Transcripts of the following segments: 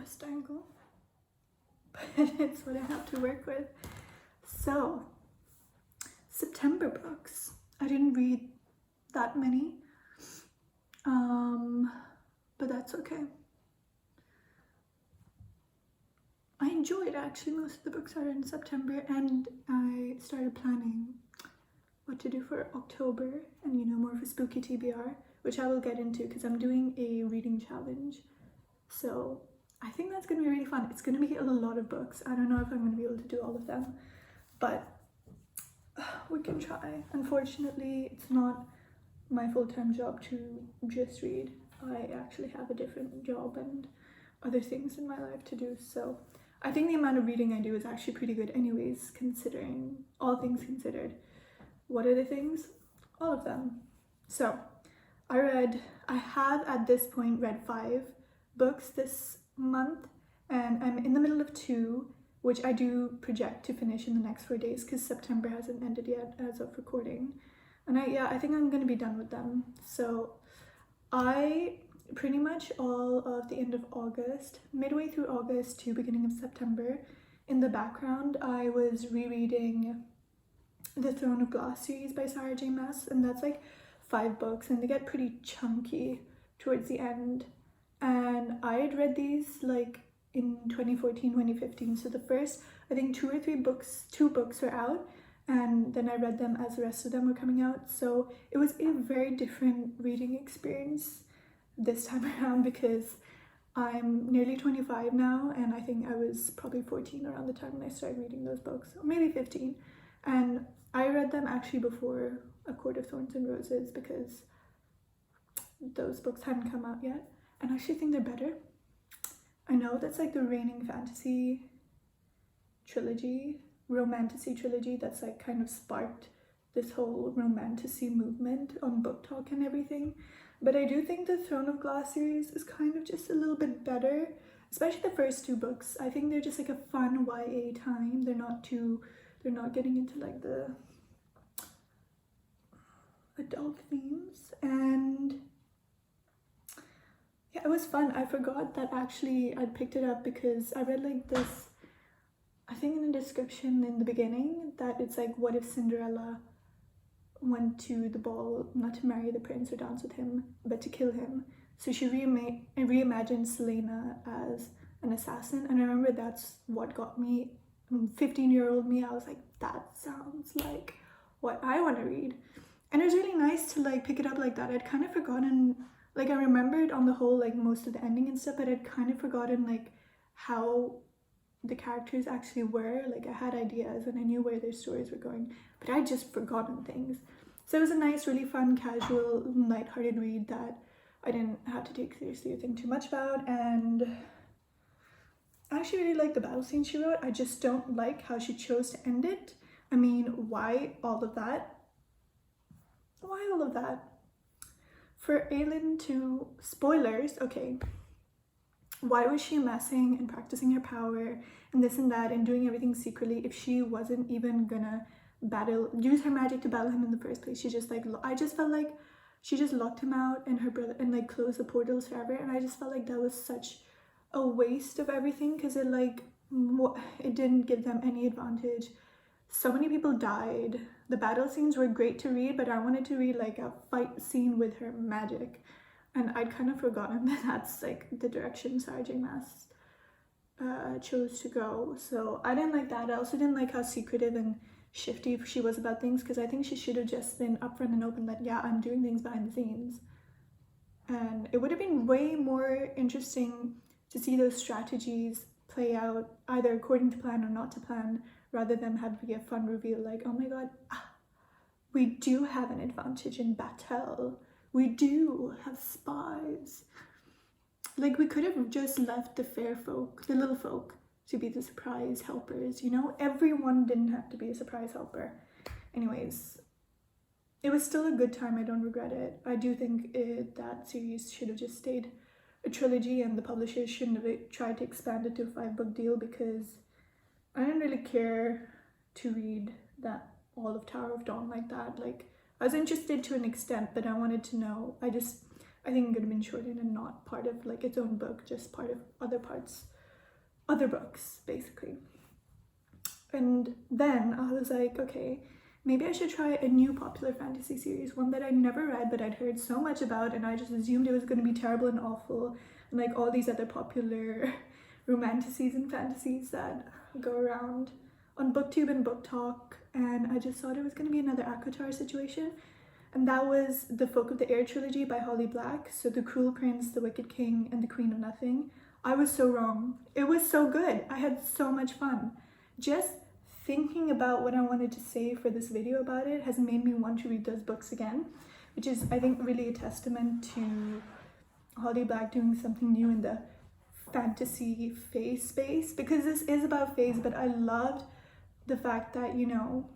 best angle, but it's what I have to work with. So, September books. I didn't read that many, but that's okay. I enjoyed actually most of the books I read in September, and I started planning what to do for October and, you know, more of a spooky TBR, which I will get into because I'm doing a reading challenge. So I think that's going to be really fun. It's going to be a lot of books. I don't know if I'm going to be able to do all of them, but we can try. Unfortunately, it's not my full-time job to just read. I actually have a different job and other things in my life to do, so I think the amount of reading I do is actually pretty good anyways, considering all things considered. What are the things? All of them. So I have at this point read 5 books this month, and I'm in the middle of 2, which I do project to finish in the next 4 days because September hasn't ended yet as of recording. And I think I'm going to be done with them. So I pretty much all of the end of August, midway through August to beginning of September, in the background I was rereading the Throne of Glass series by Sarah J. Maas, and that's like 5 books and they get pretty chunky towards the end. And I had read these like in 2014, 2015, so the first, I think 2 or 3 books, 2 books were out, and then I read them as the rest of them were coming out. So it was a very different reading experience this time around because I'm nearly 25 now, and I think I was probably 14 around the time when I started reading those books, or maybe 15. And I read them actually before A Court of Thorns and Roses because those books hadn't come out yet, and I actually think they're better. I know that's like the reigning fantasy trilogy, romantasy trilogy that's like kind of sparked this whole romantasy movement on Book Talk and everything, but I do think the Throne of Glass series is kind of just a little bit better, especially the first 2 books. I think they're just like a fun YA time. They're not getting into like the adult themes, and yeah, it was fun. I forgot that actually I'd picked it up because I read like this, I think in the description in the beginning, that it's like, what if Cinderella went to the ball not to marry the prince or dance with him, but to kill him? So she reimagined Selena as an assassin, and I remember that's what got me. 15-year-old me, I was like, that sounds like what I want to read. And it was really nice to like pick it up like that. I'd kind of forgotten, like I remembered on the whole like most of the ending and stuff, but I'd kind of forgotten like how the characters actually were. Like I had ideas and I knew where their stories were going, but I'd just forgotten things. So it was a nice, really fun, casual, lighthearted read that I didn't have to take seriously or think too much about. And I actually really like the battle scene she wrote. I just don't like how she chose to end it. I mean, why all of that? Why all of that? For Aelin to, spoilers, okay, why was she amassing and practicing her power and this and that and doing everything secretly if she wasn't even gonna use her magic to battle him in the first place? She just like, I just felt like she just locked him out and her brother and like closed the portals forever, and I just felt like that was such a waste of everything because it like, it didn't give them any advantage. So many people died. The battle scenes were great to read, but I wanted to read like a fight scene with her magic, and I'd kind of forgotten that that's like the direction Sarah J. Maas chose to go. So I didn't like that. I also didn't like how secretive and shifty she was about things, because I think she should have just been upfront and open that, yeah, I'm doing things behind the scenes. And it would have been way more interesting to see those strategies play out either according to plan or not to plan, rather than have to be a fun reveal like, oh my god, we do have an advantage in battle. We do have spies. Like, we could have just left the fair folk, the little folk, to be the surprise helpers, you know? Everyone didn't have to be a surprise helper. Anyways, it was still a good time. I don't regret it. I do think that series should have just stayed a trilogy, and the publishers shouldn't have tried to expand it to a 5-book deal, because I didn't really care to read that all of Tower of Dawn like that. Like, I was interested to an extent, but I wanted to know. I think it could have been shortened and not part of like its own book, just part of other parts other books, basically. And then I was like, okay, maybe I should try a new popular fantasy series, one that I never read but I'd heard so much about, and I just assumed it was going to be terrible and awful, and like all these other popular romanticities and fantasies that go around on booktube and book talk, and I just thought it was going to be another ACOTAR situation. And that was the Folk of the Air trilogy by Holly Black. So The Cruel Prince, The Wicked King, and The Queen of Nothing. I was so wrong. It was so good. I had so much fun. Just thinking about what I wanted to say for this video about it has made me want to read those books again, which is, I think, really a testament to Holly Black doing something new in the fantasy phase space, because this is about phase, but I loved the fact that, you know,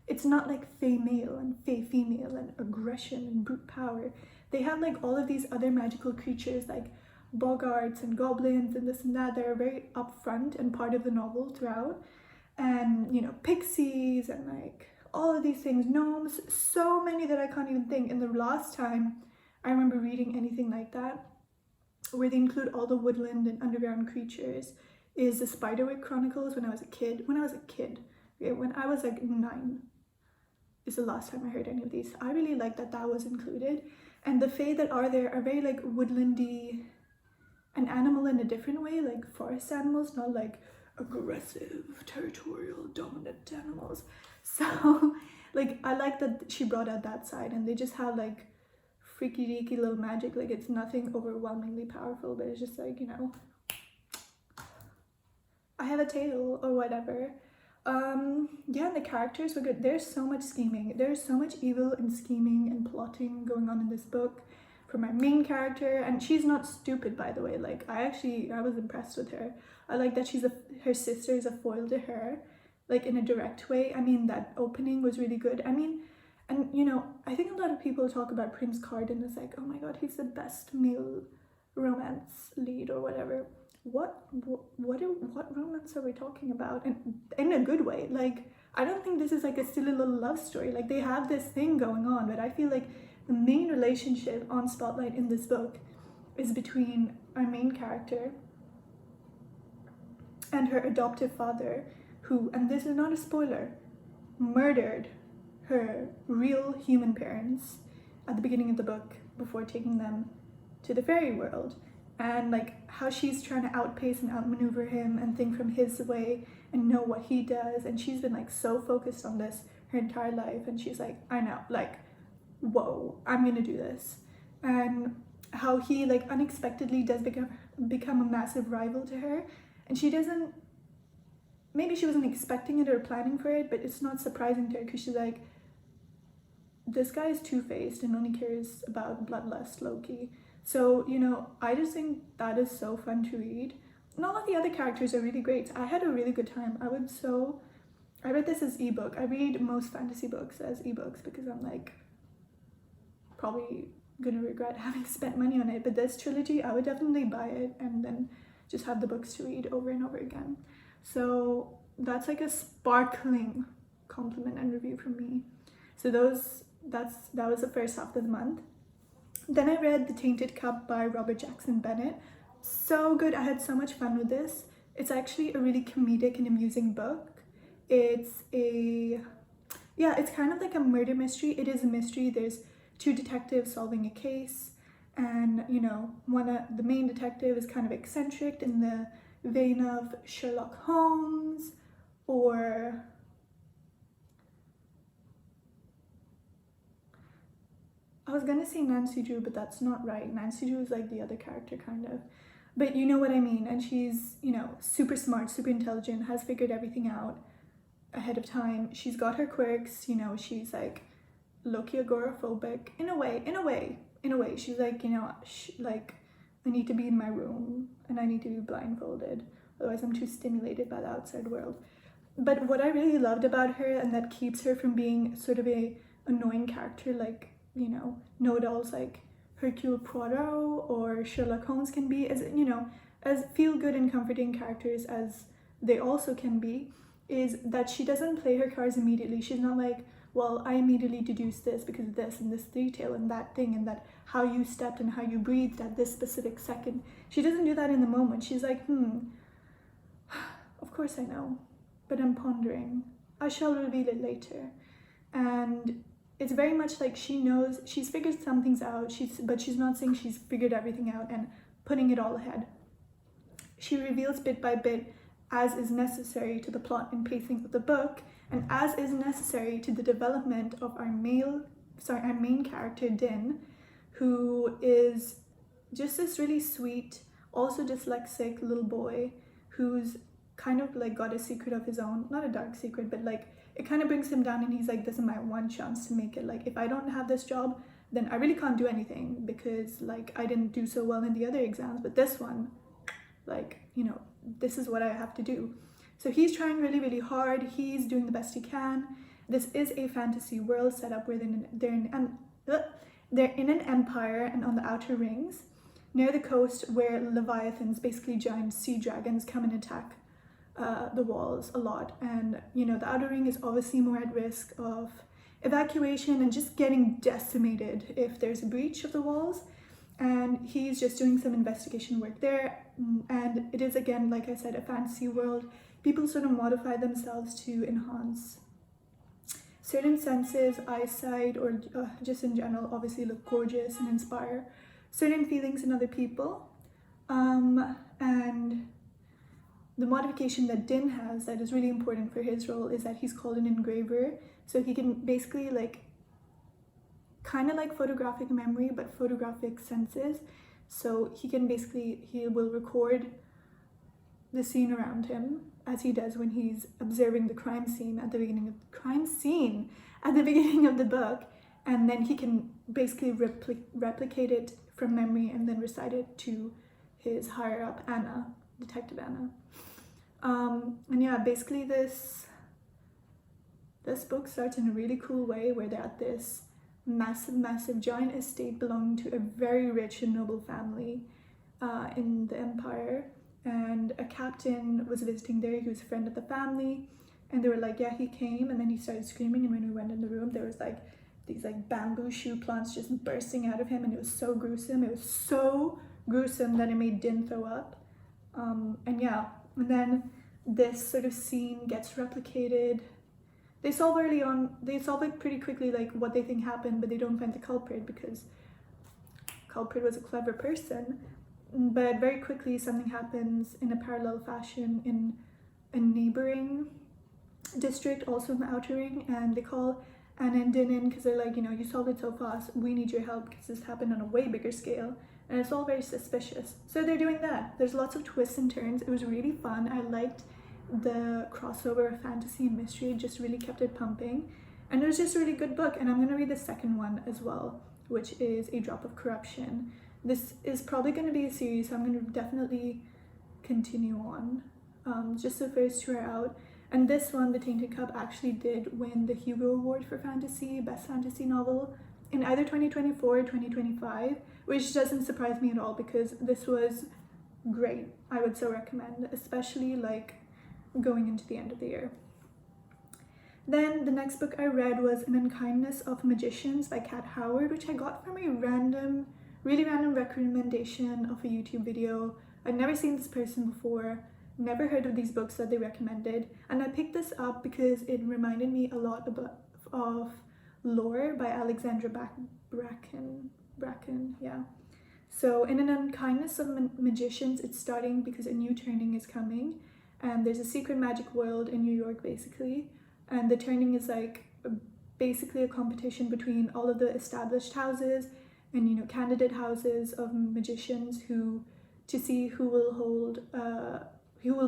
it's not like fae male and fae female and aggression and brute power. They have like all of these other magical creatures like boggarts and goblins and this and that are very upfront and part of the novel throughout, and you know, pixies and like all of these things, gnomes, so many that I can't even think. And the last time I remember reading anything like that where they include all the woodland and underground creatures is the Spiderwick Chronicles when I was a kid. Okay, when I was like 9 is the last time I heard any of these. I really like that that was included. And the fae that are there are very like woodlandy and animal in a different way, like forest animals, not like aggressive, territorial, dominant animals. So like I like that she brought out that side, and they just have like freaky deaky little magic. Like it's nothing overwhelmingly powerful, but it's just like, you know, I have a tail or whatever. Yeah, and the characters were good. There's so much scheming. There's so much evil and scheming and plotting going on in this book for my main character, and she's not stupid, by the way. Like I was impressed with her. I like that her sister is a foil to her, like in a direct way. I mean, that opening was really good. I mean, and you know, I think a lot of people talk about Prince Carden as like, oh my god, he's the best male romance lead or whatever. What romance are we talking about? And in a good way. Like, I don't think this is like a silly little love story. Like, they have this thing going on, but I feel like the main relationship on Spotlight in this book is between our main character and her adoptive father, who, and this is not a spoiler, murdered her real human parents at the beginning of the book before taking them to the fairy world. And like how she's trying to outpace and outmaneuver him and think from his way and know what he does, and she's been like so focused on this her entire life, and she's like, I know, like, whoa, I'm gonna do this. And how he like unexpectedly does become a massive rival to her, and she doesn't, maybe she wasn't expecting it or planning for it, but it's not surprising to her, because she's like, this guy is two-faced and only cares about bloodlust, low-key. So, you know, I just think that is so fun to read. And all of the other characters are really great. I had a really good time. I read this as ebook. I read most fantasy books as ebooks because I'm like, probably gonna regret having spent money on it. But this trilogy, I would definitely buy it and then just have the books to read over and over again. So that's like a sparkling compliment and review from me. So that was the first half of the month. Then I read The Tainted Cup by Robert Jackson Bennett. So good. I had so much fun with this. It's actually a really comedic and amusing book. It's kind of like a murder mystery. It is a mystery. There's two detectives solving a case, and you know, the main detective is kind of eccentric in the vein of Sherlock Holmes, or I was gonna say Nancy Drew, but that's not right. Nancy Drew is like the other character, kind of. But you know what I mean. And she's, you know, super smart, super intelligent, has figured everything out ahead of time. She's got her quirks, you know, she's like low-key agoraphobic in a way. She's like, you know, like, I need to be in my room and I need to be blindfolded. Otherwise I'm too stimulated by the outside world. But what I really loved about her, and that keeps her from being sort of a annoying character like, you know, know-it-alls like Hercule Poirot or Sherlock Holmes can be, as, you know, as feel-good and comforting characters as they also can be, is that she doesn't play her cards immediately. She's not like, well, I immediately deduced this because of this and this detail and that thing and that how you stepped and how you breathed at this specific second. She doesn't do that in the moment. She's like, of course I know, but I'm pondering. I shall reveal it later. And it's very much like she knows, she's figured some things out, but she's not saying she's figured everything out and putting it all ahead. She reveals bit by bit as is necessary to the plot and pacing of the book, and as is necessary to the development of our main character, Din, who is just this really sweet, also dyslexic little boy who's kind of like got a secret of his own, not a dark secret, but like it kind of brings him down, and he's like, this is my one chance to make it. Like, if I don't have this job, then I really can't do anything because like I didn't do so well in the other exams, but this one, like, you know, this is what I have to do. So he's trying really, really hard. He's doing the best he can. This is a fantasy world set up where they're in an empire and on the outer rings, near the coast, where leviathans, basically giant sea dragons, come and attack the walls a lot. And, you know, the outer ring is obviously more at risk of evacuation and just getting decimated if there's a breach of the walls. And he's just doing some investigation work there. And it is, again, like I said, a fantasy world. People sort of modify themselves to enhance certain senses, eyesight, or just in general, obviously look gorgeous and inspire certain feelings in other people. And the modification that Din has that is really important for his role is that he's called an engraver. So he can basically like kind of like photographic memory, but photographic senses. So he will record the scene around him, as he does when he's observing the crime scene at the beginning of the book, and then he can basically replicate it from memory and then recite it to his higher up, Anna, Detective Anna. And yeah, basically this book starts in a really cool way where they're at this massive giant estate belonging to a very rich and noble family in the empire, and a captain was visiting there. He was a friend of the family, and they were like, yeah, he came, and then he started screaming, and when we went in the room there was like these like bamboo shoe plants just bursting out of him, and it was so gruesome that it made Din throw up. And yeah, and then this sort of scene gets replicated. They solve it pretty quickly, like what they think happened, but they don't find the culprit because culprit was a clever person. But very quickly something happens in a parallel fashion in a neighboring district, also in the outer ring, and they call Anna and Din in because they're like, you know, you solved it so fast, we need your help because this happened on a way bigger scale, and it's all very suspicious. So they're doing that. There's lots of twists and turns. It was really fun. I liked the crossover of fantasy and mystery. It just really kept it pumping, and it was just a really good book. And I'm going to read the second one as well, which is A Drop of Corruption. This is probably going to be a series, so I'm going to definitely continue on. Just the first two are out. And this one, The Tainted Cup, actually did win the Hugo Award for fantasy, best fantasy novel, in either 2024 or 2025, which doesn't surprise me at all because this was great. I would so recommend, especially like going into the end of the year. Then the next book I read was An Unkindness of Magicians by Kat Howard, which I got from a really random recommendation of a YouTube video. I'd never seen this person before, never heard of these books that they recommended, and I picked this up because it reminded me a lot of Lore by Alexandra Bracken, yeah. So in An Unkindness of Magicians, it's starting because a new turning is coming, and there's a secret magic world in New York basically, and the turning is like basically a competition between all of the established houses and, you know, candidate houses of magicians to see who will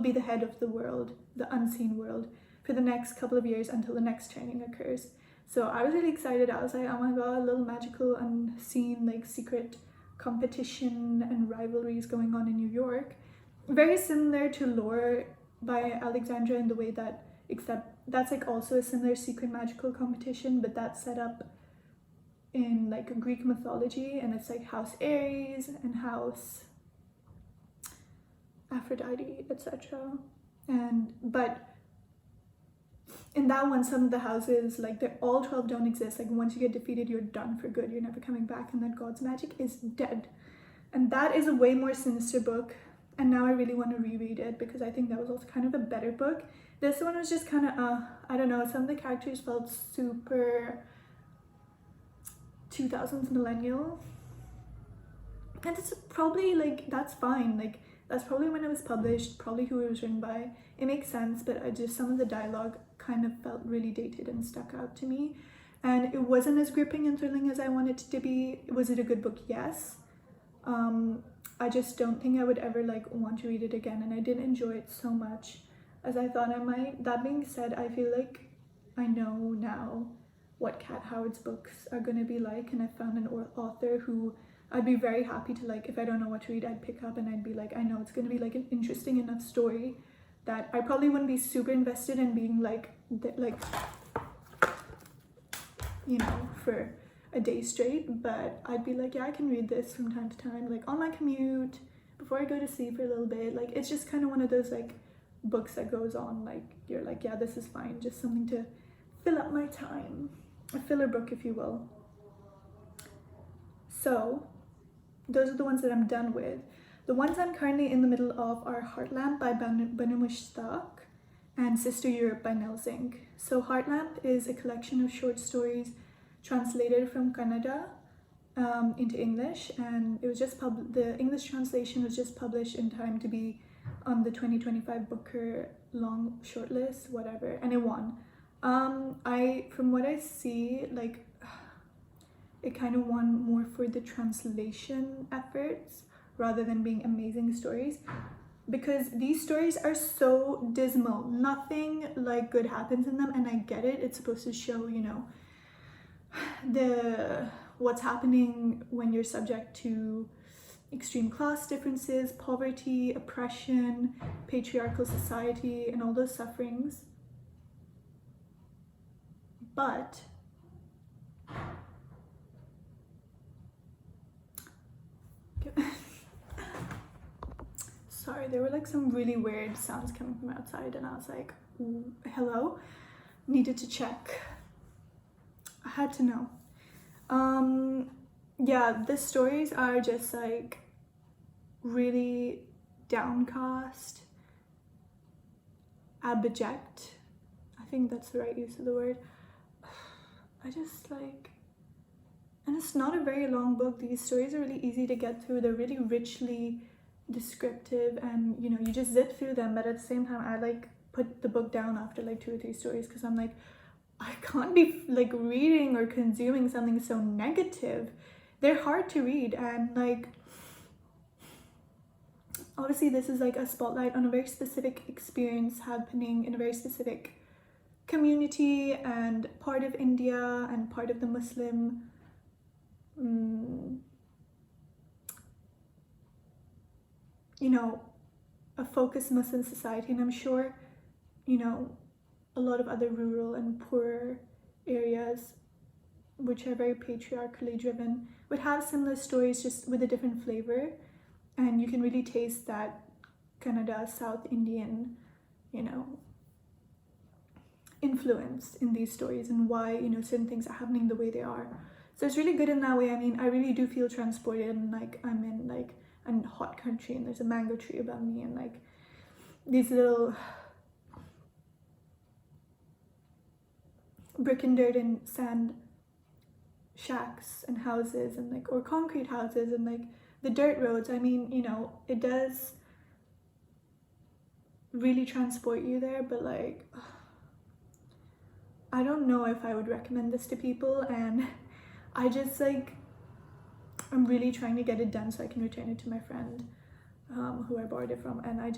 be the head of the world, the unseen world, for the next couple of years until the next turning occurs. So I was really excited. I was like, oh my god, a little magical, unseen, like secret competition and rivalries going on in New York. Very similar to Lore by Alexandra in the way that, except that's like also a similar secret magical competition, but that's set up in like Greek mythology, and it's like House Aries and House Aphrodite, etc. But in that one, some of the houses, like they're all 12 don't exist. Like once you get defeated, you're done for good. You're never coming back, and then God's magic is dead. And that is a way more sinister book. And now I really want to reread it because I think that was also kind of a better book. This one was just kind of, I don't know, some of the characters felt super 2000s millennial. And it's probably like, that's fine. Like, that's probably when it was published, probably who it was written by. It makes sense, but I just, some of the dialogue kind of felt really dated and stuck out to me. And it wasn't as gripping and thrilling as I wanted it to be. Was it a good book? Yes. I just don't think I would ever like want to read it again, and I didn't enjoy it so much as I thought I might. That being said, I feel like I know now what Kat Howard's books are going to be like, and I found an author who I'd be very happy to, like, if I don't know what to read, I'd pick up and I'd be like, I know it's going to be like an interesting enough story that I probably wouldn't be super invested in being like you know, for a day straight, but I'd be like, yeah, I can read this from time to time, like on my commute, before I go to sleep for a little bit. Like, it's just kind of one of those like books that goes on, like, you're like, yeah, this is fine, just something to fill up my time, a filler book, if you will. So those are the ones that I'm done with. The ones I'm currently in the middle of are Heartlamp by Banu Mushtaq and Sister Europe by Nell, Zink. So Heartlamp is a collection of short stories translated from Kannada into English, and it was just the English translation was just published in time to be on the 2025 Booker long shortlist, whatever, and it won. From what I see, like, it kind of won more for the translation efforts rather than being amazing stories, because these stories are so dismal. Nothing like good happens in them, and I get it. It's supposed to show, you know, what's happening when you're subject to extreme class differences, poverty, oppression, patriarchal society, and all those sufferings. But sorry, there were like some really weird sounds coming from outside, and I was like, hello, needed to check. I had to know. Yeah, the stories are just like really downcast, abject. I think that's the right use of the word. I just like, and it's not a very long book. These stories are really easy to get through. They're really richly descriptive, and you know, you just zip through them, but at the same time I like put the book down after like 2 or 3 stories because I'm like, I can't be like reading or consuming something so negative. They're hard to read, and like, obviously this is like a spotlight on a very specific experience happening in a very specific community and part of India and part of the Muslim you know, a focused Muslim society. And I'm sure, you know, a lot of other rural and poorer areas, which are very patriarchally driven, would have similar stories, just with a different flavor. And you can really taste that Kannada, South Indian, you know, influence in these stories, and why, you know, certain things are happening the way they are. So it's really good in that way. I mean, I really do feel transported, and like I'm in like a hot country, and there's a mango tree above me, and like these little brick and dirt and sand shacks and houses, and like, or concrete houses, and like the dirt roads. I mean, you know, it does really transport you there, but like, I don't know if I would recommend this to people, and I just like, I'm really trying to get it done so I can return it to my friend who I borrowed it from. And I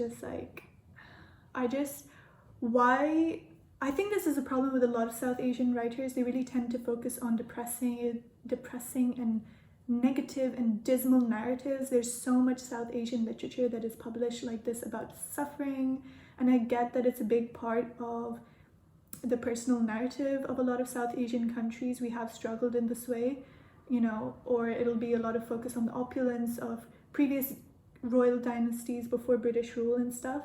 think this is a problem with a lot of South Asian writers. They really tend to focus on depressing and negative and dismal narratives. There's so much South Asian literature that is published like this about suffering, and I get that it's a big part of the personal narrative of a lot of South Asian countries. We have struggled in this way, you know, or it'll be a lot of focus on the opulence of previous royal dynasties before British rule and stuff.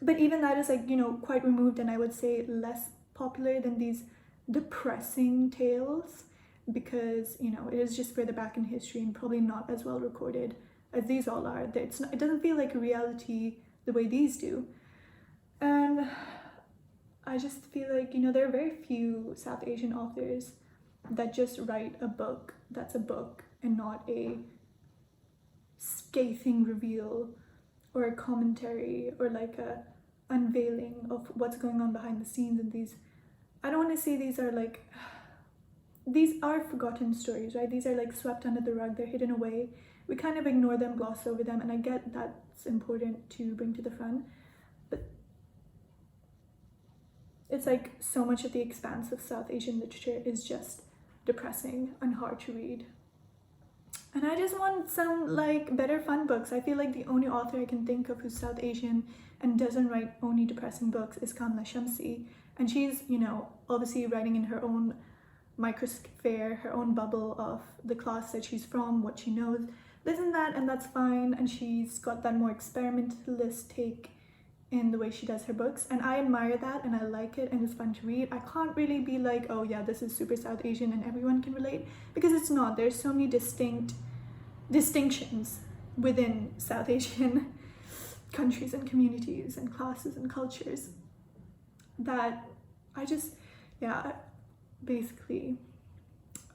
but even that is like, you know, quite removed, and I would say less popular than these depressing tales, because, you know, it is just further back in history and probably not as well recorded as these all are. It's not, it doesn't feel like reality the way these do. And I just feel like, you know, there are very few South Asian authors that just write a book that's a book and not a scathing reveal or a commentary or like a unveiling of what's going on behind the scenes. And these, I don't want to say these are like, these are forgotten stories, right? These are like swept under the rug, they're hidden away. We kind of ignore them, gloss over them, and I get that's important to bring to the front, but it's like so much of the expanse of South Asian literature is just depressing and hard to read. And I just want some like better fun books. I feel like the only author I can think of who's South Asian and doesn't write only depressing books is Kamla Shamsi. And she's, you know, obviously writing in her own microsphere, her own bubble of the class that she's from, what she knows, this and that, and that's fine. And she's got that more experimentalist take in the way she does her books, and I admire that and I like it and it's fun to read. I can't really be like, oh yeah, this is super South Asian and everyone can relate, because it's not. There's so many distinct distinctions within South Asian countries and communities and classes and cultures that I just, yeah, basically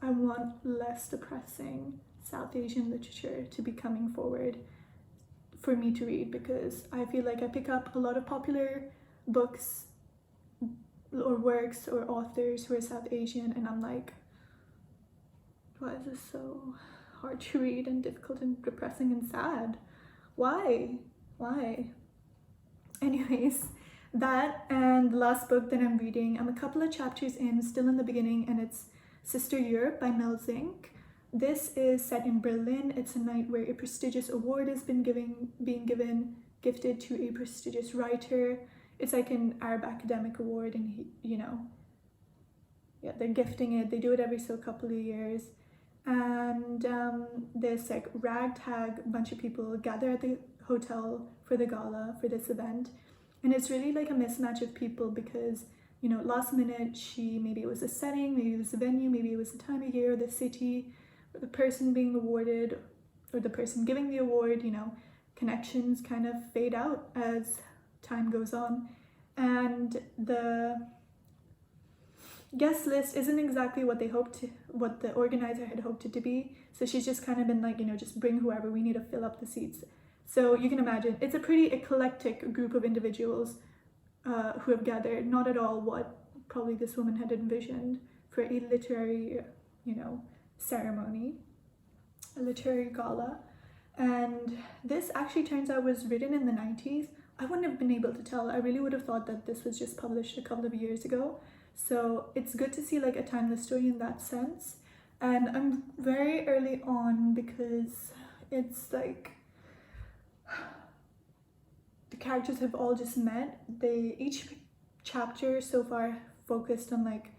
I want less depressing South Asian literature to be coming forward for me to read, because I feel like I pick up a lot of popular books or works or authors who are South Asian, and I'm like, why is this so hard to read and difficult and depressing and sad? Why? Anyways, that, and the last book that I'm reading, I'm a couple of chapters in, still in the beginning, and it's Sister Europe by Nell Zink. This is set in Berlin. It's a night where a prestigious award has been gifted to a prestigious writer. It's like an Arab academic award, and you know, yeah, they're gifting it. They do it every so couple of years, and this like ragtag bunch of people gather at the hotel for the gala for this event, and it's really like a mismatch of people, because, you know, last minute maybe it was the setting, maybe it was the venue, maybe it was the time of year, the city, or the person being awarded, or the person giving the award. You know, connections kind of fade out as time goes on, and the guest list isn't exactly what the organizer had hoped it to be. So she's just kind of been like, you know, just bring whoever, we need to fill up the seats. So you can imagine it's a pretty eclectic group of individuals who have gathered, not at all what probably this woman had envisioned for a literary, you know, ceremony, a literary gala. And this actually turns out was written in the 90s. I wouldn't have been able to tell. I really would have thought that this was just published a couple of years ago. So it's good to see like a timeless story in that sense. And I'm very early on, because it's like the characters have all just met. Each chapter so far focused on like,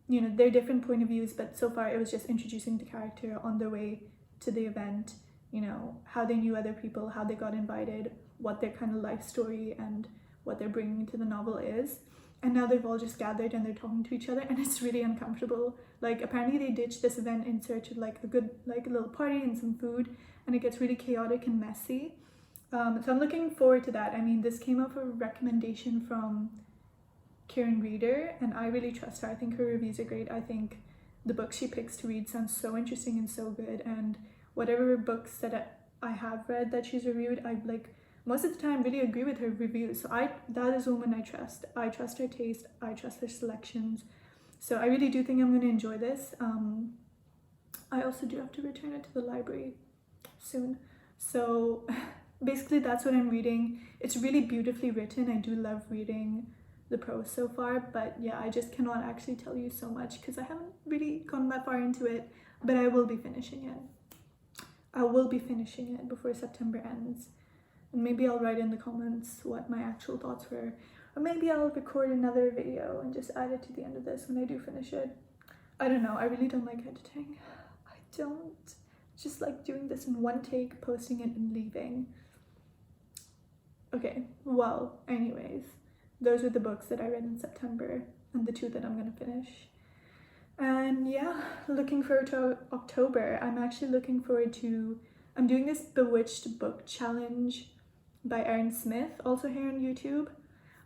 you know, their different point of views, but so far it was just introducing the character on their way to the event, you know, how they knew other people, how they got invited, what their kind of life story and what they're bringing to the novel is. And now they've all just gathered and they're talking to each other, and it's really uncomfortable. Like, apparently they ditched this event in search of like a good, like a little party and some food, and it gets really chaotic and messy. So I'm looking forward to that. I mean, this came up a recommendation from Karen Reader, and I really trust her. I think her reviews are great. I think the books she picks to read sound so interesting and so good, and whatever books that I have read that she's reviewed, I like most of the time really agree with her reviews. So that is a woman I trust. I trust her taste, I trust her selections. So I really do think I'm going to enjoy this. I also do have to return it to the library soon. So basically that's what I'm reading. It's really beautifully written. I do love reading the prose so far, but yeah, I just cannot actually tell you so much because I haven't really gone that far into it, but I will be finishing it. I will be finishing it before September ends, and maybe I'll write in the comments what my actual thoughts were, or maybe I'll record another video and just add it to the end of this when I do finish it. I don't know, I really don't like editing. I don't just like doing this in one take, posting it and leaving. Okay, well, anyways, those were the books that I read in September and the 2 that I'm gonna finish. And yeah, looking forward to October. I'm actually looking forward to, I'm doing this Bewitched book challenge by Erin Smith, also here on YouTube.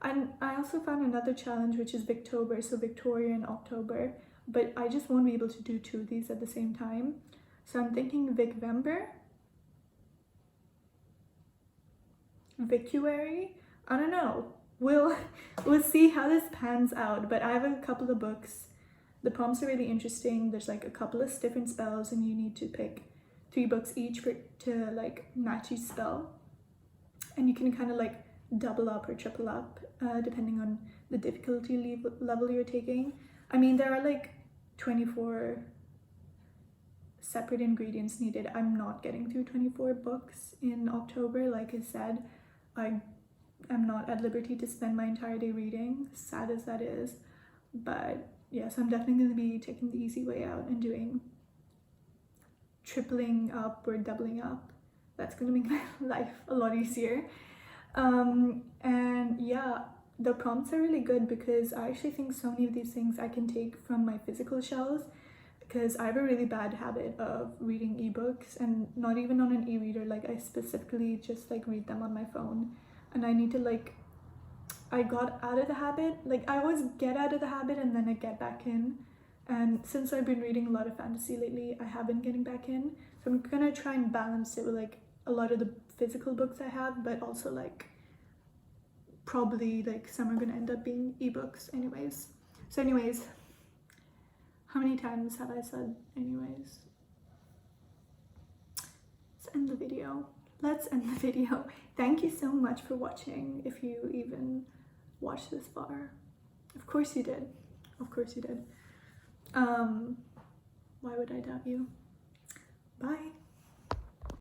And I also found another challenge, which is Victober, so Victoria in October, but I just won't be able to do 2 of these at the same time. So I'm thinking Vicvember, Vicuary, I don't know. We'll see how this pans out, but I have a couple of books. The prompts are really interesting. There's like a couple of different spells and you need to pick 3 books each to like match each spell. And you can kind of like double up or triple up depending on the difficulty level you're taking. I mean, there are like 24 separate ingredients needed. I'm not getting through 24 books in October. Like I said, I am not at liberty to spend my entire day reading, sad as that is. But yes, I'm definitely going to be taking the easy way out and doing tripling up or doubling up. That's going to make my life a lot easier. And yeah, the prompts are really good because I actually think so many of these things I can take from my physical shelves, because I have a really bad habit of reading ebooks, and not even on an e-reader. Like I specifically just like read them on my phone, and I need to like, I got out of the habit. Like I always get out of the habit and then I get back in, and since I've been reading a lot of fantasy lately, I have been getting back in. So I'm gonna try and balance it with like a lot of the physical books I have, but also like probably like some are gonna end up being ebooks anyways. So anyways, how many times have I said anyways? Let's end the video. Let's end the video. Thank you so much for watching, if you even watched this far. Of course you did. Of course you did. Why would I doubt you? Bye.